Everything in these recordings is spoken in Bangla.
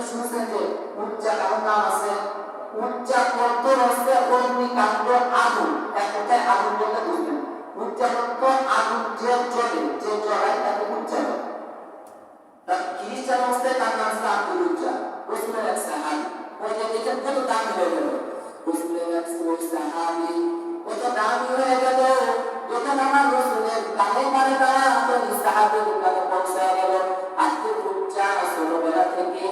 শুনেছেন যে উচ্চা কারণ নাম আছে, উচ্চা অর্থ হচ্ছে অগ্নিকাণ্ড আগুন, এক কথায় আগুন বলতে বুঝবেন। উচ্চা অর্থ আগুন যে জ্বলে, যে জ্বলায় তাকে উচ্চা বলে। খ্রিস্টান অবস্থায় তার নাম ছিল আব্দুল উজ্জা, রসুলের এক সাহাবী। ওই যে দেখেন কত দামি হয়ে গেল, রসুলের এক সাহাবী কত দামি হয়ে গেল, যখন আমার রসুলের কানে কানে তারা ওই সাহাবীর কানে পৌঁছায় গেল। আব্দুল উজ্জা ছোটবেলা থেকে,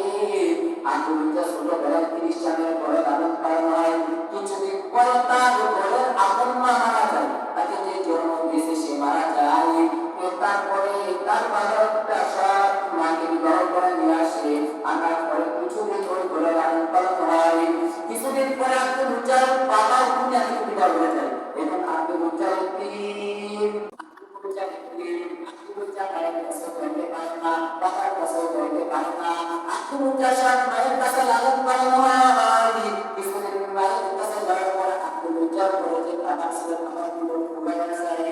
আব্দুল উজ্জা ছোটবেলায় খ্রিস্টানের ঘরে লালন পালন হয়। কিছুদিন পরে তার ঘরের আপন মা মারা যায়, তাকে যে জন্ম দিয়েছে সে মারা যায়। তারপরে তার বাবাটা সব মাকে বিবাহ করে নিয়ে আসে, আনার পরে কিছুদিন ওই ঘরে লালন পালন হয়। কিছুদিন পরে আব্দুল উজ্জার বাবা দুনিয়া থেকে বিদায় হয়ে যায়। এখন আব্দুল উজ্জার মায়ের কাছে করতে পারে না, বাবার কাছেও করতে পারে না। আব্দুল উজ্জার সাথে মায়ের কাছে লালন পালন হয়। কিছুদিন মায়ের কাছে যাওয়ার পর আব্দুল উজ্জার পরে যে খাবার ছিল, খাবার গুলো খুবই যায়।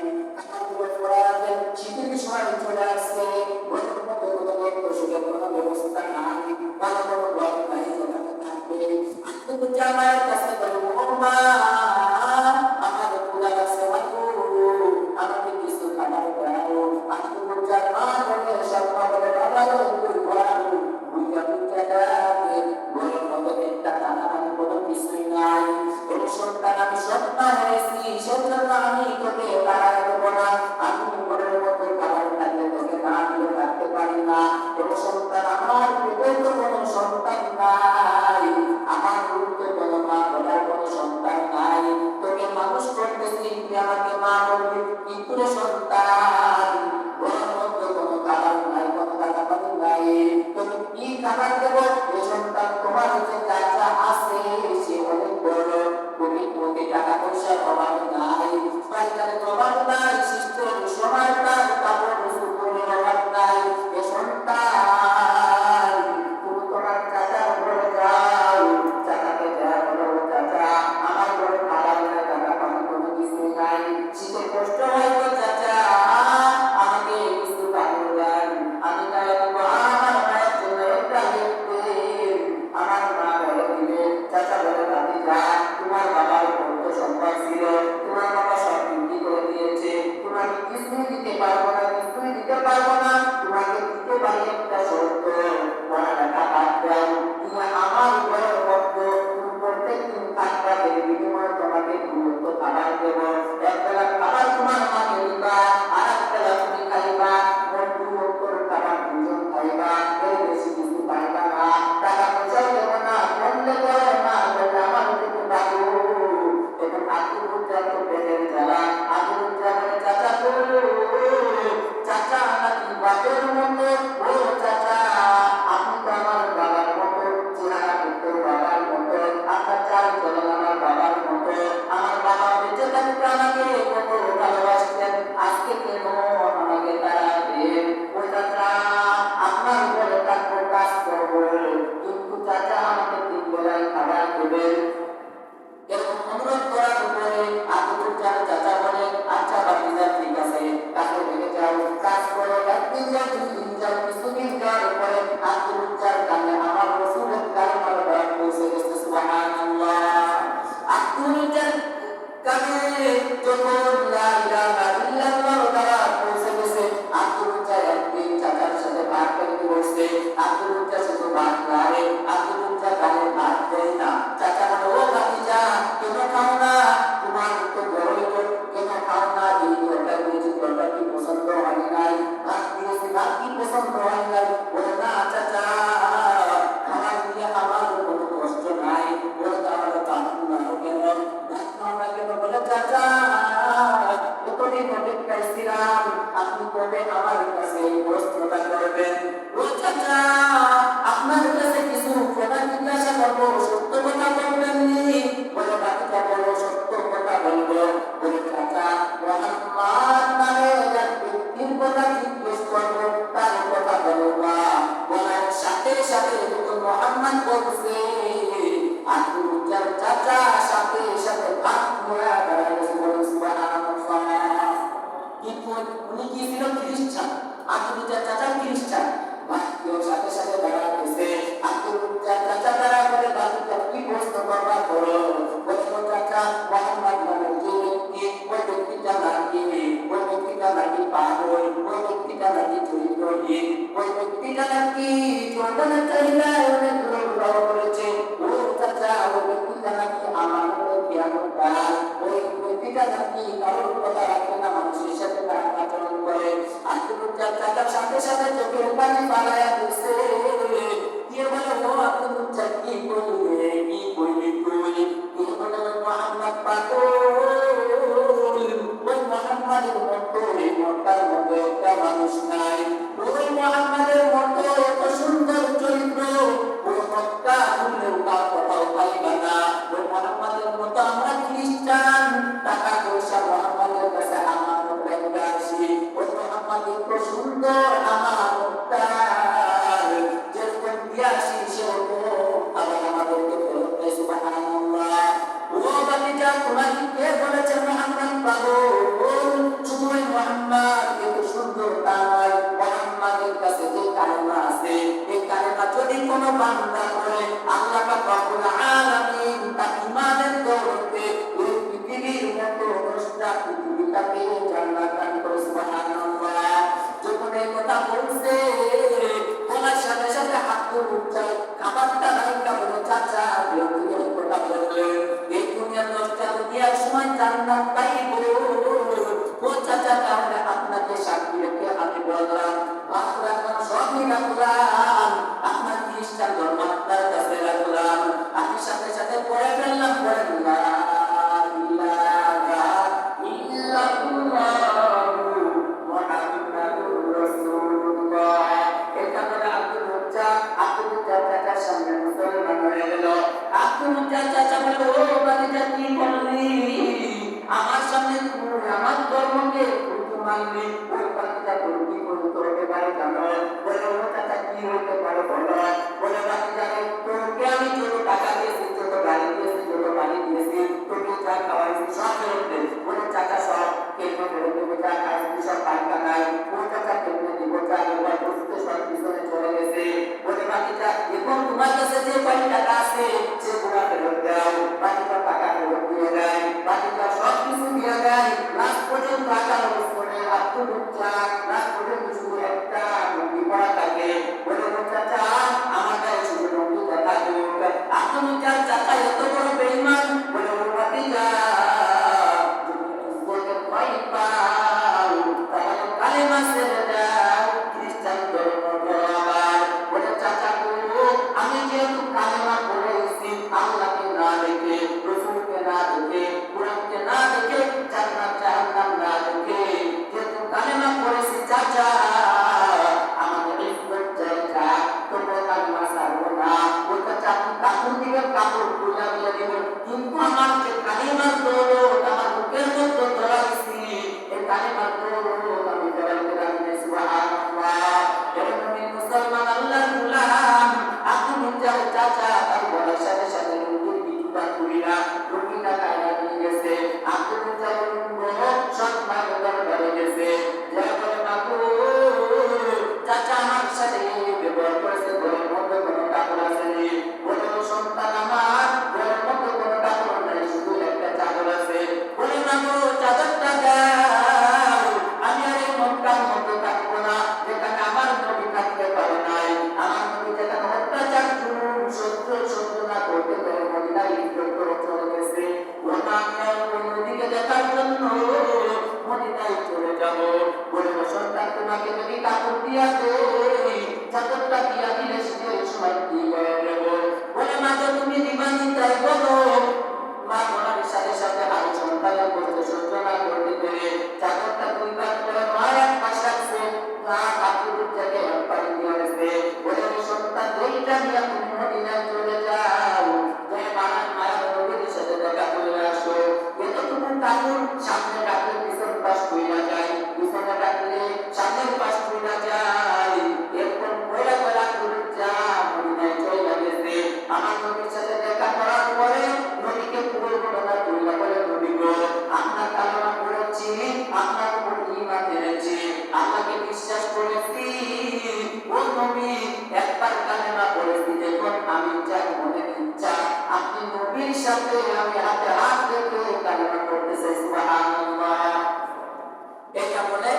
শীতের সময় চলে আসছে, ঘরের মধ্যে কোনো ওষুধের কোনো ব্যবস্থা নাই, ভালো কোনো ঘর নাই যেখানে থাকবে। আব্দুল উজ্জা মায়ের কাছে বলে, ও মা, আমার ক্ষুধা লাগছে, আমাকে কিছু খাবার দাও। আব্দুল উজ্জার মা বলে, সপ্তাহ বলে, বাবা তুই ঘর বুঝা বুঝা ডাকে, ঘরের মধ্যে একটা টানা মানে কোনো কিছুই নাই। ওই সন্তান আমি সন্তান হয়েছি, সেজন্য আমি তোকে তাড়া দেবো না, আমি ঘরের মধ্যে খাবার থাকলে তোকে না দিলে থাকতে পারি না। তোর সন্তান আমার পেটে তো কোনো সন্তান নাই, আমার রূপে কোনো মা বলার কোনো সন্তান নাই, তোকে মানুষ করতেছি, তুই আমাকে মা বলবি কি করে সন্তান? ঘরের মধ্যে কোনো খাবার নাই, কোনো টাকা পানি নাই, তুমি কি খাবার দেবো? এই সন্তান তোমার যে চাচা আছে সে অনেক বড়, তুমি তোমাকে টাকা পয়সার অভাব নাই, পাইকারের অভাব নাই, শিষ্টের সময় নাই, কাপড় সুপুরের অভাব নাই। এ সন্তান তুমি তোমার চাচার ঘরে যাও, চাচাকে যা বলো, চাচা আমার ঘরে খাবার নাই, টাকা পানি কোনো কিছুই নাই, শীতে কষ্ট হয় তো চাচা আমাকে কিছু কাপড় দেন, আমি গায়ে দেব আমার মায়ের জন্য একটা গিফট, আমার মা বলে দিবে। চাচা বলে, দাদি যা, তোমার বাবার কত সম্পদ ছিল, তোমার বাবা সব বিক্রি করে দিয়েছে, তোমাকে কিছুই দিতে পারবো না, কিছুই দিতে পারবো না, তোমাকে দিতে পারি একটা শর্ত, পড়ালেখা বাদ দাও, তুমি আমার ঘরের মধ্য, তুমি প্রত্যেক দিন থাকবা, এর বিনিময়ে তোমাকে দুমুঠো খাবার দেবো, এক বেলা খাবার তোমার আমাকে দিবা, আর এক বেলা তুমি খাইবা, দুমুঠোর খাবার দুজন খাইবা, এর বেশি কিছু পাইবা না, টাকা পয়সাও দেবো না, বললে করো না, বললে আমার দিতে পারো। এখন আব্দুল উজ্জা তো পেটের জ্বালা, আব্দুল উজ্জা বলে, চাচা গো, চাচা নাকি বাপের মতো? ও চাচা, আপনি তো আমার বাবার মতো, চেহারা কিন্তু বাবার মতো, আপনার চাল চলন আমার বাবার মতো, আমার বাবা বেঁচে থাকতে আমাকে কত ভালোবাসতেন, আজকে কেন আমাকে তারা দেন? ও চাচা, আপনার উপরে থাকবো, কাজ করবো, কিন্তু চাচা আমাকে 3 বেলায় খাবার দেবেন। এরকম অনুরোধ করার উপরে আব্দুল উজ্জার চাচা বলে, আচ্ছা বাতিজা, ঠিক আছে, কাজে লেগে যাও, কাজ করো, একদিন যাও, 2 দিন যাও, কিছুদিন যাওয়ার পরে আব্দুল উজ্জার কানে আমার রাসূলের কালেমার বয়ান পৌঁছে গেছে। সুবহানাল্লাহ। আব্দুল উজ্জার কানে যখন লা ইলাহা ইল্লাল্লাহ তারা পৌঁছে গেছে, আব্দুল উজ্জা একদিন চাচার সাথে ভাত খেতে বসছে, আব্দুল উজ্জা শুধু ভাত খায়, আব্দুল উজ্জা কানে ভাত দেয় না। চাচা বলে, ও ভাতিজা, কেন খাও না? তোমার তো বড়ই কেন খাও না? এই তরকারি দিয়েছি, তরকারি পছন্দ হয় নাই, ভাত দিয়েছি, ভাত কি পছন্দ হয় নাই? বলে, না চাচা, খাবার দিয়ে আমার কোনো কষ্ট নাই। বলে, তাহলে কাঁদুন না কেন, ভাত খাও না কেন? বলে, চাচা কতদিন অপেক্ষা ছিলাম, আপনি কবে আমার কাছে এই প্রশ্নটা করবেন? ও চাচা, আপনার কাছে কিছু কথা জিজ্ঞাসা করবো, সত্য কথা বলবেননি? বলে, বাকিটা বলো, সত্য কথা বলবো। বলে, চাচা মোহাম্মদ নামে এক ব্যক্তির কথা জিজ্ঞেস করবো, তার কথা বলবা। বলার সাথে সাথে যখন মোহাম্মদ বলছে, আব্দুল উজ্জার চাচা সাথে সাথে ভাত ঘোরা দাঁড়াইছে। বলে, সুবহানাল্লাহ। কিন্তু উনি কি ছিল? খ্রিস্টান। আব্দুল উজ্জার চাচা খ্রিস্টান। ভাত সাথে সাথে দাঁড়াইছে। আব্দুল ওই ব্যক্তিটা নাকি জর্দানের চাহিদায় অনেক দুর্বল করেছে। ও চাচা, ওই ব্যক্তিটা নাকি আমার জ্ঞানদার, ওই ব্যক্তিটা নাকি কারোর কথা রাখে না, মানুষের সাথে খারাপ আচরণ করে। আব্দুল চাচার সাথে সাথে চোখের পানি পালায়া দিচ্ছে। কে বলে ও আব্দুল চাচা কি করলে, কি করলি তুই? কে বলে মোহাম্মদ পাগল, ওই মোহাম্মদের মতো এই মক্কার মতো একটা মানুষ নাই। ওই মোহাম্মদের মতো এত সুন্দর চরিত্র ওই মক্কা ঘুরলেও তার কোথাও পাইবা না। ওই মোহাম্মদের মতো আমরা খ্রিস্টান টাকা পয়সা মোহাম্মদের কাছে আমানত রেখে আসি। ওই মোহাম্মদ এত সুন্দর আমানতটা যেরকম দিয়ে আসি সেরকম আবার আমাদেরকে ফেরত দেয়। সুবহানাল্লাহ। ও বাতিজা, তোমাকে কে বলেছে মোহাম্মদ পাগল? শুধু ওই মোহাম্মদ এত সুন্দর তা নয়, মোহাম্মদের কাছে যে কালেমা আছে এই কালেমা যদি কোনো বান্দা করে আল্লাহ পাক রব্বুল আলামিন তার ঈমানের দৌলতে এই পৃথিবীর মতো দশটা পৃথিবীটাকে জান্নাত দান করে। সুবহানাল্লাহ। যখন এই কথা বলছে বলার সাথে সাথে হাত তুলে উঠছে, খাবারটা নাইকা বলে চাচা এই কথা বললেন এই দুনিয়ার দশটা দুনিয়ার সময় জান্নাত পাইব। ও চাচা, তাহলে আপনাকে সাক্ষী রেখে আমি বললাম আপনার সবই রাখলাম, আপনার খ্রিস্টান ধর্ম আপনার কাছে রাখলাম। আমি সাথে সাথে পড়ে ফেললাম, পড়েন না আমার সামনে আমার ধর্মকে মানবি। ওই বাচ্চা তোর কি করতে হবে বাড়ি জানো? বলে ও চাচা কি হইতে পারে বলো? বলে বাড়ি জানে তোকে আমি যত টাকা দিয়েছি, যত গাড়ি দিয়েছি, যত বাড়ি দিয়েছি, তোকে যা খাওয়াইছি সব ফেরত দে। বলে চাচা সব কেমনে ফেরত দেবো? যা খাইছি সব টাকা নাই। ও চাচা কেমনে দিব? যা এবার বসতে সব পিছনে চলে গেছে। বলে বাকিটা এখন তোমার কাছে যে কয় টাকা আছে সেগুলা ফেরত দাও। বাকিটা টাকা ফেরত দিয়ে দেয়, বাকিটা সব কিছু দিয়ে দেয়। লাস্ট পর্যন্ত টাকা লস করে আত্মহত্যা লাস্ট পর্যন্ত শুধু একটা লুঙ্গি পড়া থাকে। বলে চাচা আমার গায়ে শুধু লুঙ্গি দেখা হোক। আত্মহত্যা চাচা এত বড় বেঈমান। বলে ও বাতিজা, বলে ভয় পাও তাহলে কালেমা ছেড়ে দাও, খ্রিস্টান ধর্ম ধরাবার। বলে চাচা গো, আমি যেহেতু কালেমা পড়েছি আল্লাহকে না দেখে, রসুলকে না দেখে, কোরআনকে না দেখে, জান্নাত জাহান্নাম না দেখে যেহেতু কালেমা পড়েছি চাচা, আমাদের ইজ্জত জায়গা তোমরা কালেমা ছাড়বো না। ওই চাচা আপনি কাপড় দিবেন, কাপড় খুলে দিয়ে দিবেন, কিন্তু আমার যে কালেমার দৌলত আমার বুকের মধ্যে ধরাইছি এই কালেমার দৌলত আমি ধরাইতে রাখি। সুবহানাল্লাহ। এবং আমি মুসলমান আল্লাহর গোলাম। আপনি যাও চাচা তার বলার সাথে সাথে লুঙ্গির কিছুটা তুলিরা লুঙ্গিটা কায়দা নিয়ে গেছে। আপনি যাও সব ভাবে দরবারে গেছে। যা বলে বাবু চাচা আমার সাথে ব্যবহার করেছে, ঘরের মধ্যে কোনো কাপড় আসেনি। বলে সন্তান আমার ঘরের মধ্যে কোনো কাপড় নাই, শুধু একটা চাদর আছে। বলে বাবু চাদরটা দাও, আমি আর এই মক্কার মধ্যে থাকবো না যেখানে আমার নবী থাকতে পারে নাই। আমার নবী যেখানে অত্যাচার সহ্য না করতে পেরে মদিনায় হিজরত করে চলে গেছে। ওই নদীকে দেখার জন্য মদিনায় চলে যাব। বলে সন্তান তোমাকে যদি কাপড় দিয়া দেই, চাদরটা দিয়া দিলে সে ওই সময় কি করে দেব? বলে মা তো তুমি দিবানি তাই বলো। মা বলার সাথে সাথে আরো সন্তানের করতে সহ্য না করতে পেরে চাদরটা দুই ভাগ করে মা এক পাশে রাখছে, মা কাপড় থেকে এক পাশে দিয়ে গেছে। বলে সন্তান দুইটা নিয়ে তুমি মদিনায় চলে যাও, যে মায়ের নবীর সাথে দেখা করে আসো। এতটুকু কাপড় সামনে রাখলে পিছন পাশ কইরা যায়, পিছনে রাখলে সামনের পাশ কইরা যায়। এরকম কইরা কইরা করে যা মদিনায় চলে গেছে। আমার নবীর সাথে দেখা করার পরে নবীকে পুরো ঘটনা কইলা, বলে নবী গো আপনার কালেমা পড়েছি, আপনার উপর ঈমান এনেছি, আল্লাহকে বিশ্বাস করেছি। ও নবী একবার কালেমা পড়েছি যখন আমি যা মনে ইচ্ছা আপনি নবীর সাথে আমি হাতে হাত রেখে কালেমা পড়তে চাই। সুবহানাল্লাহ। এটা বলে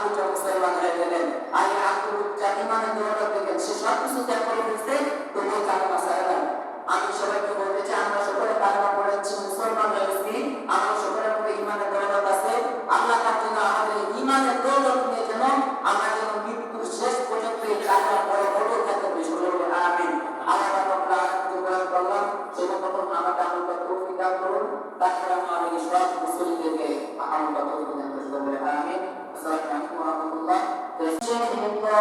আকুচা মুসলমান হয়ে গেলেন। আর এই আকুচা ইমানের দৌলত দেখেন, সে সব কিছু ত্যাগ করে দিচ্ছে, তবুও কালেমা ছাড়ে না। আমি সবাইকে বলতে চাই, আমরা সকলে কালেমা পড়েছি, মুসলমান হয়েছি, আমরা সকলের মধ্যে ইমানের দৌলত আছে। আল্লাহ তার জন্য আমাদের ইমানের দৌলত নিয়ে যেন আমরা যেন মৃত্যুর শেষ পর্যন্ত এই কালেমা পড়ে অটল থাকতে বেশি বলবো আমিন। আল্লাহ তাআলা দোয়া করলাম, সর্বপ্রথম আমাকে আমলটা তৌফিক দান করুন, তারপরে আমার এই সব মুসলিমদেরকে আমলটা তৌফিক দান করুন আমিন। আসসালামু আলাইকুম ওয়া রাহমাতুল্লাহ।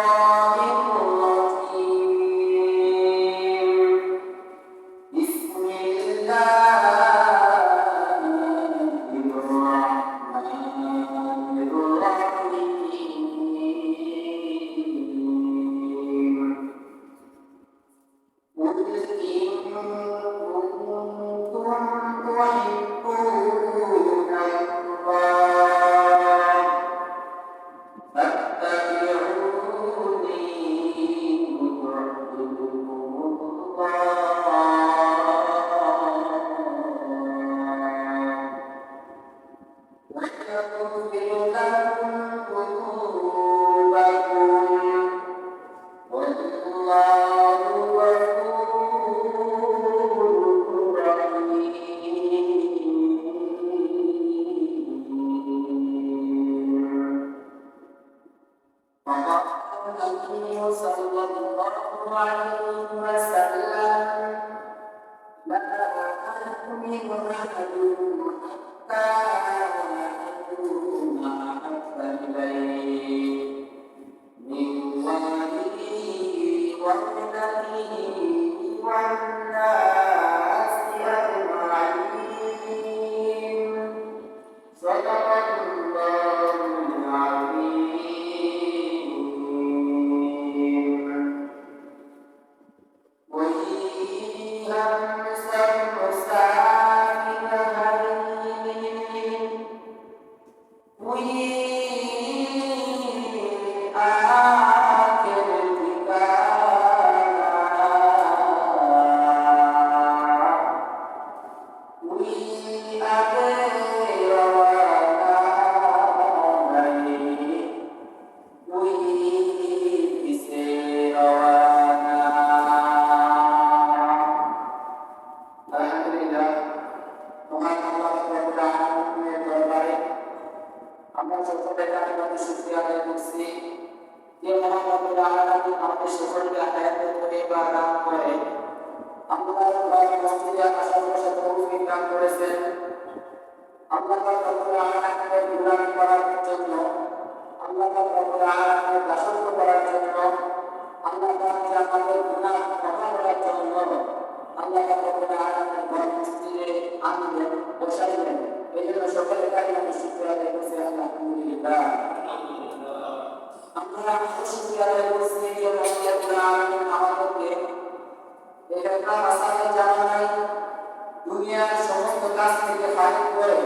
দুনিয়ার সমস্ত কাজ থেকে ফারিক করে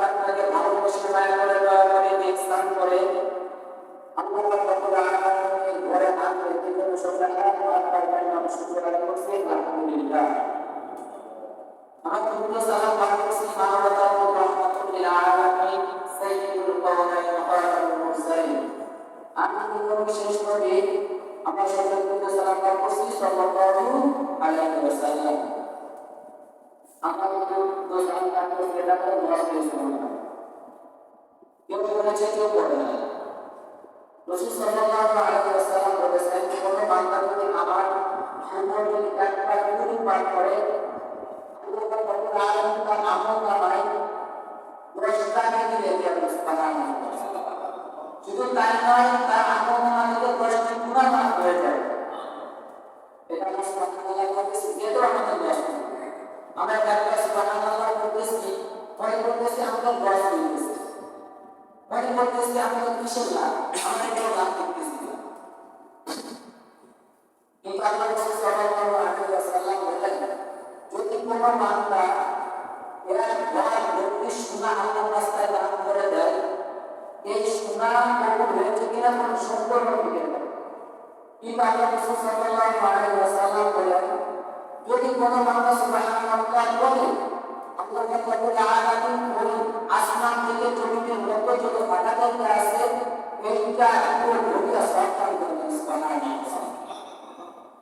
আপনাকে ভালোবাসে মায়া করে দয়া করে ইহসান করে আল্লাহ রাব্বুল আলামিন ঘরে আনতে বিভিন্ন সময় আপনার নাম শুকর আদায় করছি আলহামদুলিল্লাহ। আমরা সালাম পাঠ করছি মানবতার রাহমাতুল লিল আলামিন সাইয়্যিদুল কাওনাইন খাতামুল মুরসালিন। আমি বিশেষ করে আমরা সকলকে সালাম পাঠ করছি সাল্লাল্লাহু আলাইহি ওয়াসাল্লাম। আমরা তো সালাম পাঠ করতে লাগলে দোয়া করেছিলাম, কেউ বলেছে কেউ পড়ে না। রাসূল সাল্লাল্লাহু আলাইহি ওয়াসাল্লাম বলেছেন, কোন বান্দা যদি আমার সুন্দর যদি একবার পুরো পাঠ করে আল্লাহ রাব্বুল আলামিন তার আমল নামায় 10টা নেকি লেখে সুবহানাল্লাহ। শুধু তাই নয়, তার আমল নামায় 10টি গুনাহ মাফ হয়ে যায়। এটা সুবহানাল্লাহ বলতেছি, যেটা আমাদের দোয়া। আমরা একটা সুবহানাল্লাহ বলতেছি, পরে বলতেছি আমরা দোয়া করতেছি, পরে বলতেছি আমরা কিসের লাভ, আমরা কেউ লাভ করতেছি না। কিন্তু আল্লাহ রাসূল সাল্লাল্লাহু আলাইহি ওয়াসাল্লাম বলেন, যদি কোনো বান্দা এর দোয়া ভর্তি গুনাহ আল্লাহর রাস্তায় দান করে দেয়, এই গুনাহ কবুল হয়েছে কিনা কোনো সম্পূর্ণ ঠিক না। কিন্তু আল্লাহ রাসূল সাল্লাল্লাহু আলাইহি ওয়াসাল্লাম বলেন, যদি কোনো বান্দা সুবহানাল্লাহ বলে আল্লাহ রাব্বুল আলামিন ওই আসমান থেকে জমিনের মধ্যে যত ফাটাকটা আছে এইটা পুরো ভূমিকা সরকার করে সুবহানাল্লাহ।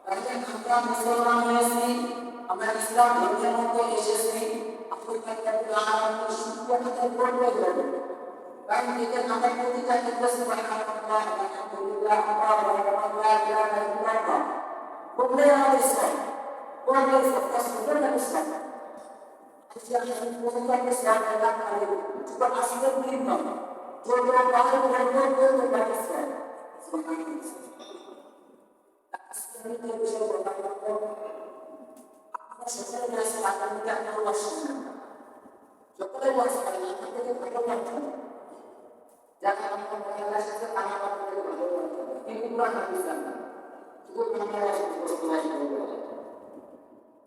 তাহলে আমরা মুসলমান হয়েছি, আমরা ইসলাম ধর্মের মধ্যে এসেছি, আল্লাহ রাব্বুল আলামিন শুকরিয়া আদায় করতে হবে। কারণ দেখেন আমরা প্রতিটা ক্ষেত্রে সুবহানাল্লাহ আলহামদুলিল্লাহ আল্লাহ ইলাহা ইল্লাল্লাহ বললে আমাদের ইসলাম বললে ইসলাম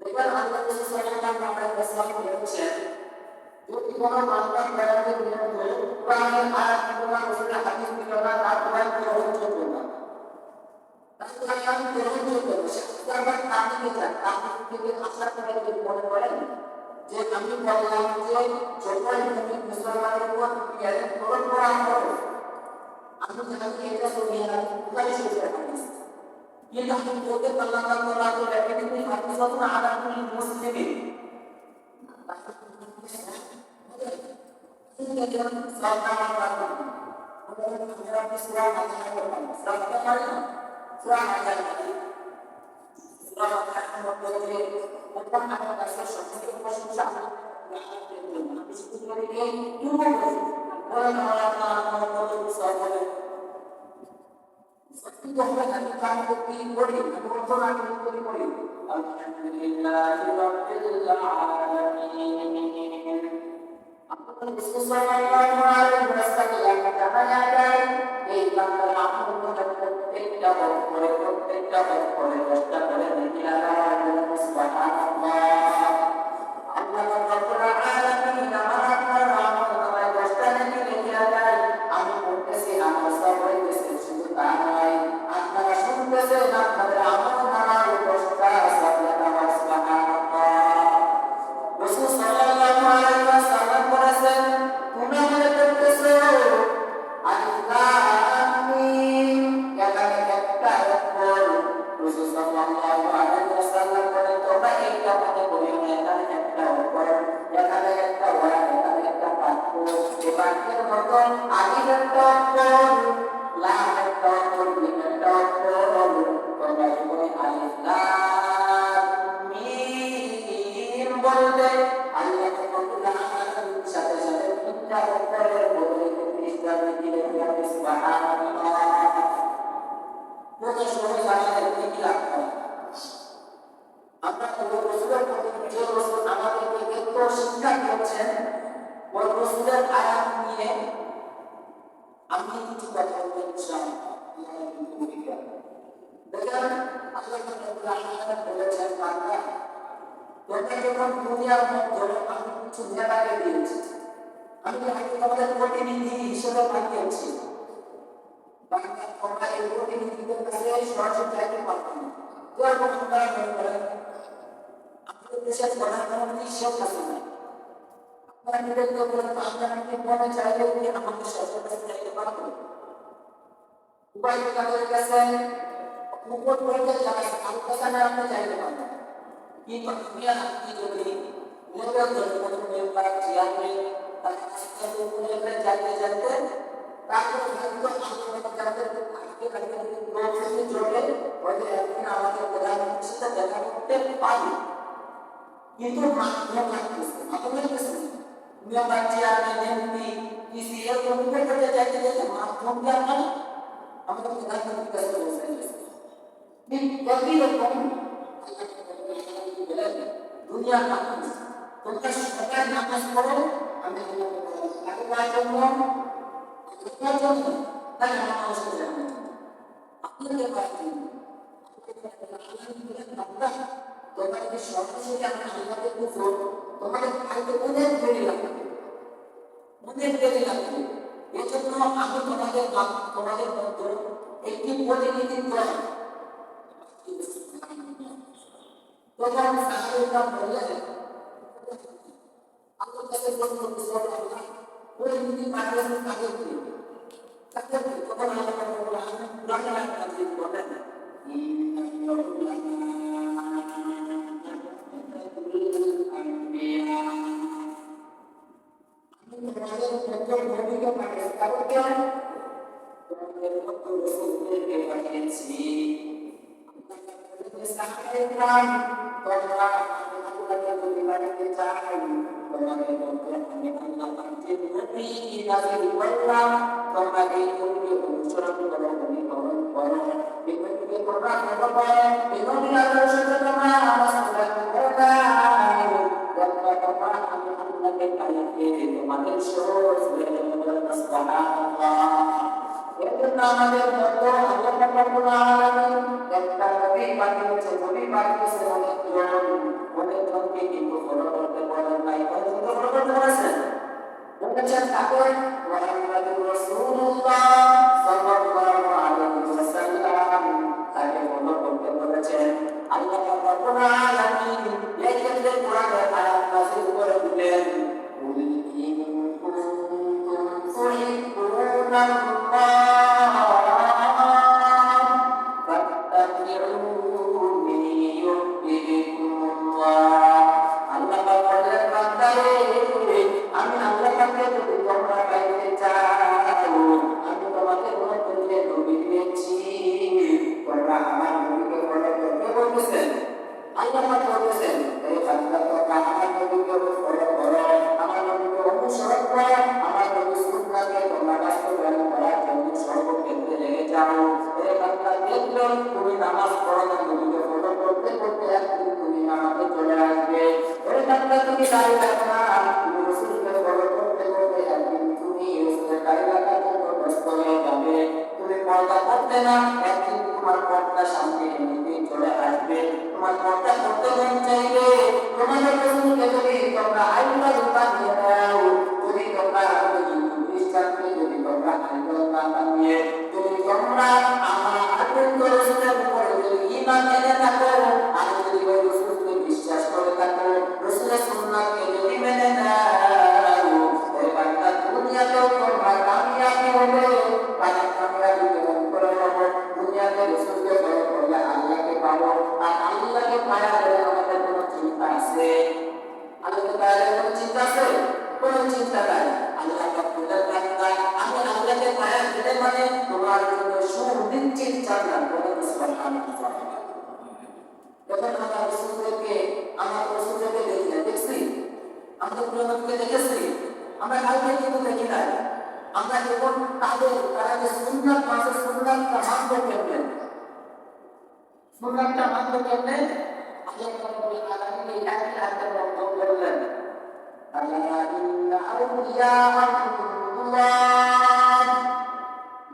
দেখবেন আল্লাহ সাল্লাল্লাহু আলাইহি ওয়াসাল্লাম বলেছেন যদি কোনো বান্দা বেড়াতে বেরোবে কোরআনের আয়াত কিংবা রাসূলের হাদিস দিলো না তার কোরআন গ্রহণ করবে না, তার কোরআন গ্রহণ করবে না। সে আবার তাকিয়ে যান, তাকিয়ে থেকে আশা করে যদি মনে করেন যে আমি বললাম যে যখন তুমি মুসলমানের উপর গ্রহণ করা হবে আমি জানি এটা সহি বুখারী শরীফের হাদিস, কিন্তু আমি বলতে পারলাম না তোমরা তো রেপিটেটিভ হাদিস হতো না আদা কুল মুসলিমিন কাছে প্রশ্ন করছে আল্লাহ ওই যদি পাঠিয়েছেন তাদেরকে তাদেরকে তখন আল্লাহ কোরআনে নাযিল করেন ভূমিকা পাঠিয়েছে তাদেরকে তোমাদের মতো রাসূলদেরকে পাঠিয়েছি সাহাবায়ে-কেরাম তোমরা আল্লাহকে যদি মানতে চাও তোমাদের মধ্যে আমি আল্লাহ পাককে নবী নাযিল করলাম তোমরা এই নবীকে অনুসরণ করো অনুকরণ করো এই নবীকে তোমরা ফলো করো এই নবীর আদর্শকে তোমরা বাস্তবায়ন করো তোমরা আমি আল্লাহকে পাইতে তোমাদের সোর্স সুবহানাল্লাহ এজন্য আমাদের মধ্যে আল্লাহ রাব্বুল আলামিন একটা নবী পাঠিয়েছে অনেকজনকে কিন্তু ফলো করতে বলেন নাই ফলো করতে বলেছেন বলেছেন তাকে মুহাম্মাদুর রাসূলুল্লাহ সাল্লাল্লাহু আলাইহি ওয়াসাল্লাম তাকে ফলো করতে বলেছেন আল্লাহ রাব্বুল আলামিন এই ক্ষেত্রে কোরআনের আয়াত নাযিল করে দিলেন কুল ইন কুনতুম তুহিব্বুনাল্লাহ ফাত্তাবিউনি ইউহবিবকুমুল্লাহ আল্লাহ বলেন বান্দারে আমি আল্লাহ পাককে যদি তোমরা পাইতে চাও আমি তোমাদের মধ্যে নবী দিয়েছি তোমরা আমার নবীকে ফলো করতে বলতেছেন আল্লাহ পাক বলেছেন এই বান্দা তোমরা আমার নবীকে ফলো করো আমার নবীকে অনুসরণ করো আমার নবীর সুন্নাহকে তোমরা বাস্তবায়ন করার জন্য সর্বক্ষেত্রে লেগে যাও এই বান্দা দেখবে তুমি নামাজ পড়ো না নবীকে ফলো করতে করতে একদিন তুমি নামাজে চলে আসবে এই বান্দা তুমি দাঁড়িয়ে থাকো না তুমি রাসূলকে ফলো করতে করতে একদিন তুমি রাসূলের দাঁড়িয়ে রাখার জন্য ব্যস্ত হয়ে যাবে তুমি পর্দা করতে না একদিন তোমার পর্দা সামনে এমনিতেই চলে আসবে তোমার পর্দা করতে মন চাইবে তোমাদের রাসূলকে যদি তোমরা আইডল বানিয়ে দাও যদি তোমরা খ্রিস্টানকে যদি তোমরা আইডল বানিয়ে যদি তোমরা আমার আইডল রাসূলের উপরে যদি ঈমান এনে থাকো আর যদি ওই রাসূলকে বিশ্বাস করে থাকো রাসূলের সুন্নাহকে যদি মেনে নাও এই বান্দা দুনিয়াতেও তোমরা কামিয়াবি হবে কামিয়াবি কেমন করে হবে দুনিয়াতে রাসূলকে ফলো করলে আল্লাহকে পাবো আর আল্লাহকে পাওয়া গেলে আমাদের কোনো চিন্তা আছে আল্লাহকে পাওয়া গেলে কোনো চিন্তা আছে কোনো চিন্তা নাই আল্লাহ বলেন বান্দা আমি আল্লাহকে পাওয়া গেলে মানে তোমার জন্য সুনিশ্চিত জান্নাত বলেন সুবহানাল্লাহ যখন আমরা রাসূলকে দেখছি আমরা প্রভুকে দেখেছি আমরা কাউকে কিন্তু দেখি নাই আমরা যখন তারা যে সুন্নাত মাঝে সুন্নাতটা মানতে পারবেন সুন্নাতটা মানতে পারবেন আল্লাহ রাব্বুল আলামিন এই আয়াতে বর্ণনা করলেন আল্লাহ ইন্না আউলিয়া আল্লাহ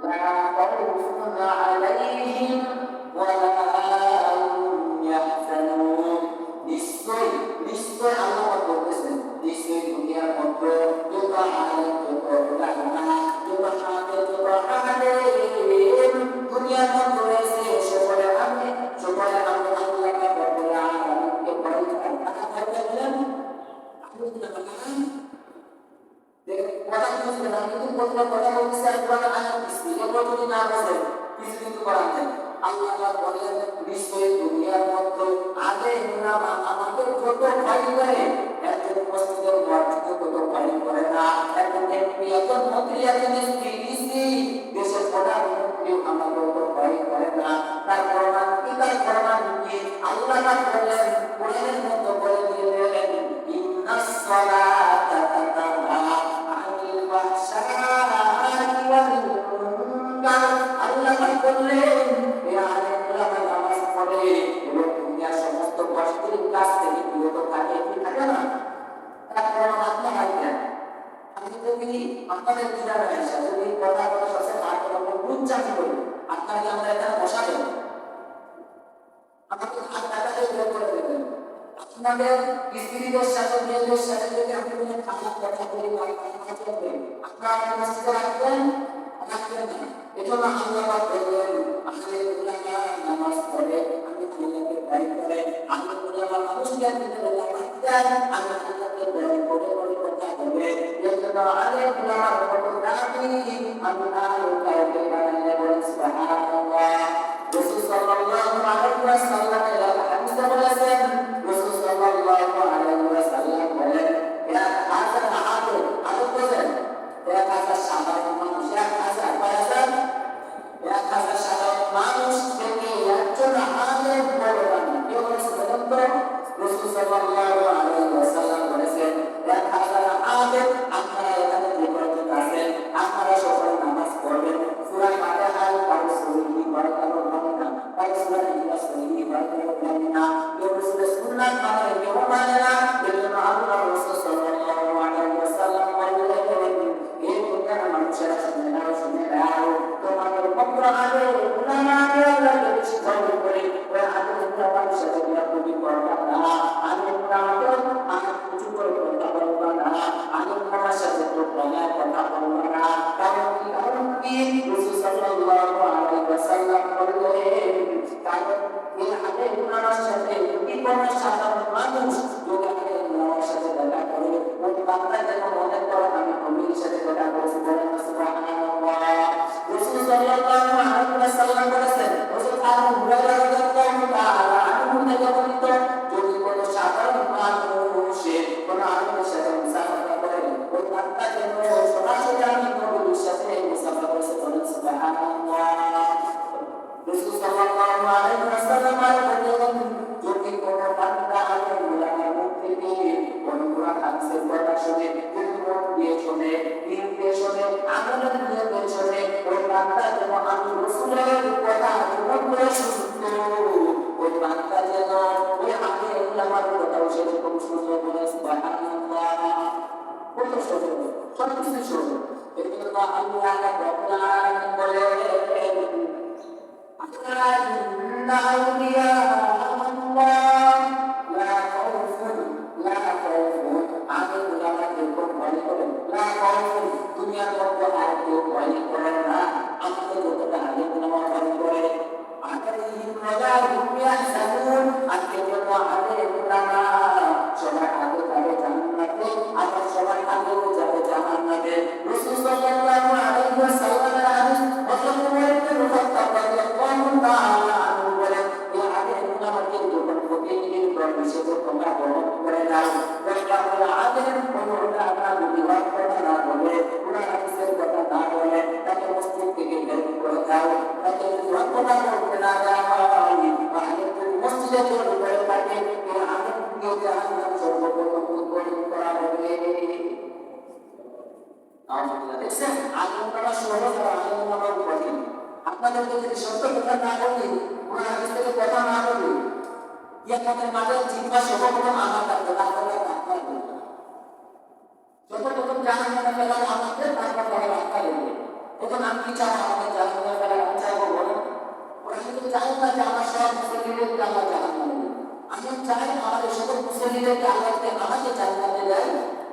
লা খাউফুন আলাইহিম ওয়া লা হুম ইয়াহজানুন নিশ্চয় আল্লাহ বলতেছেন নিশ্চয় দুনিয়ার মধ্যে যত আলেম যত উলামা যত হাফেজ যত আলেম দুনিয়ার মধ্যে রয়েছে সকলে আমি আল্লাহকে বলতে আলামিনকে বলি আল্লাহ বলেন কথা বলতে না কিন্তু কথা বলতে আর কোরআন আয়াত দিচ্ছি এগুলো যদি না বলেন কিছু কিন্তু করার নেই আল্লাহ বলেন নিশ্চয় দুনিয়ার মধ্যে আগে উলামা আমাদের যত ভয় করে একজন মসজিদের মসজিদে কত ভয় করে না একজন এমপি একজন মন্ত্রী একজন এসপিডিসি দেশের প্রধানমন্ত্রী আমাদের তো ভয় করে না তার প্রমাণ কি আল্লাহ বলেন কোরআনের মধ্যে বলে দিলেন ইন্নাস সালাতা তানহা আনিল ফাহশাই ওয়াল মুনকার আল্লাহ বললেন নামাজ পড়ে এবং দুনিয়ার সমস্ত কষ্টের কাজ থেকে বিরত থাকে কি থাকে না তারপর আপনার হাইতেন আমি যদি আপনাদের বিদায় আসা যদি কথা বলার সাথে তার কথা বুঝাতে করি আপনাকে আমরা এখানে বসাবেন আমাকে হাত টাকাতে বের করে দেবেন আপনাদের স্ত্রীদের সাথে মেয়েদের সাথে যদি আপনি কোনো খারাপ কথা বলি আপনারা আমার মসজিদে রাখবেন রাখবেন না এজন্য আল্লাহ বলেন আসলে উলামা নামাজ পড়ে আমি আল্লাহকে ভয় করে আমি উলামা মানুষকে দিতে আল্লাহ দেন আমি আল্লাহকে ভয় করে কথা ওয়াসাল্লাম এর হাদিসে বলেছেন রাসূল সাল্লাল্লাহু আলাইহি ওয়াসাল্লাম বলেন ইয়া হাযাল আদল আদল বলেন 1000 সাধারণ মানুষ 1000 পায়াসান 1000 সাধারণ মানুষ থেকে একজন আলেম বড় বানান কেউ বলেছেন তো রাসূল সাল্লাল্লাহু আলাইহি ওয়াসাল্লাম বলেছেন 1000 আলেম আপনারা এখানে যে পর্যন্ত আছেন আপনারা সকলে নামাজ পড়বেন সূরা ফাতিহা কারো সহিহ হয় কারো হয় না কারো সূরা ইখলাস সহিহ হয় কারো হয় না কেউ সূরা সুন্নাত মানে কেউ মানে না এজন্য আল্লাহ রাসূল সাল্লাল্লাহু আলাইহি ওয়াসাল্লাম বলেন এই দুনিয়ার মানুষেরা শুনে নাও তোমাদের পত্র আগে উলামা আল্লাহকে বেশি ভয় করে ওই আগে উলামার সাথে বিরোধী করবা না আমি উলামাকে কিছু করে কথা বলবা না আমি উলামার সাথে তো কথা বলবা না কারণ কি রাসূল সাল্লাল্লাহু আলাইহি ওয়াসাল্লাম বলেন কারণ এই আগে উলামার সাথে কি কোনো সাধারণ মানুষ যদি আগে উলামার সাথে দেখা করে ওই বান্দা যেন মনে করে আমি নবীর সাথে দেখা করছি বলেন সুবহানাল্লাহ রাসূল সাল্লাল্লাহু আলাইহি ওয়াসাল্লাম বলেছেন রাসূল আবু হুরায়রা রাদিয়াল্লাহু তাআলা আনহু থেকে বর্ণিত যদি কোনো সাধারণ মানুষ কোনো আলেমের সাথে মুসাফা করে ওই বান্দা যেন সরাসরি আমি নবীর সাথে মুসাফা করছে বলেন সুবহানাল্লাহ রাসূল সাল্লাল্লাহু আলাইহি ওয়াসাল্লাম বলেন যদি কোনো বান্দা আলেম উলামার মুখ থেকে কোনো কোরআন হাদিসের কথা শুনে মন দিয়ে শুনে দিল দিয়ে শুনে আমলের দিয়ে শুনে ওই বান্দা যেন আমি রাসূলের কথা গ্রহণ করে শুনতো ওই বান্দা যেন ওই আগে উলামার কথাও সেরকম শুনতো বলে সুবহানাল্লাহ কত সুন্দর সবকিছু সুন্দর এজন্য আল্লাহ রাব্বুল আলামিন বলেন ইন্না আউলিয়া আল্লাহ লা খাউফুন আগে উলামাকে খুব ভয় করেন লা খাউফুন দুনিয়ার মধ্যে আর কেউ ভয় করে না আমাদের যতটা আগে উলামা ভয় করে আলাইহিম রাজাহুম ইয়াহসানুন আজকে যত আগে উলামা সবার আগে যাবে জান্নাতে আবার সবার আগে যাবে জাহান্নামে রাসূল সাল্লাল্লাহু আলাইহি ওয়াসাল্লামের হাদিস হযরত উমর ইবনে খাত্তাব রাদিয়াল্লাহু তাআলা আনহু বলেন এই আগে উলামাকে যখন ফকিরের পরিষদে তোমরা গ্রহণ করে নাও তোমরা আলেম কোনো উলামা বিবাদ করে না বলে কোরআন হাদিসের কথা না বলে তাকে মসজিদ থেকে বের করে দাও তাকে কথা বলতে না দাও আলেম মসজিদে চলে করে থাকে এই আলেমকে জাহান্নাম সর্বপ্রথম উদ্বোধন করা হবে দেখছেন আলেমরা সহজ আর আলেমরা কঠিন আপনাদেরকে যদি সত্য কথা না বলি কোরআন হাদিস থেকে কথা না বলি ইয়াকাতের মাঝে জিহ্বা সর্বপ্রথম আমার কাছে আপনারা আপনারা বলবেন সর্বপ্রথম জাহান্নামে ফেলার আমাদের তারপর পরে আপনারা বলবেন এখন আমি চাই আমাদের জাহান্নামে ফেলার আমি চাইবো বলেন ওরা কিন্তু চাই না যে আমার সব মুসলিমদেরকে আল্লাহ জাহান্নামে দেয় আমি চাই আমাদের সকল মুসলিমদেরকে আল্লাহকে আমাকে জান্নাতে দেয়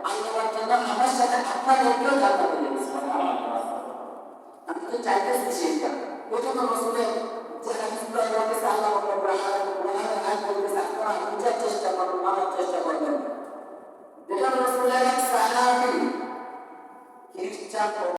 আল্লাহর জন্য আমার সাথে আপনাদেরকেও জান্নাতে দেয় আমি তো চাইতেছি সেটা ওই জন্য রসুলের যে হাদিসগুলো বলতেছে আল্লাহ আপনারা চেষ্টা করুন আমার চেষ্টা করবেন যেটা রসুলের এক সাহাবী খ্রিস্টান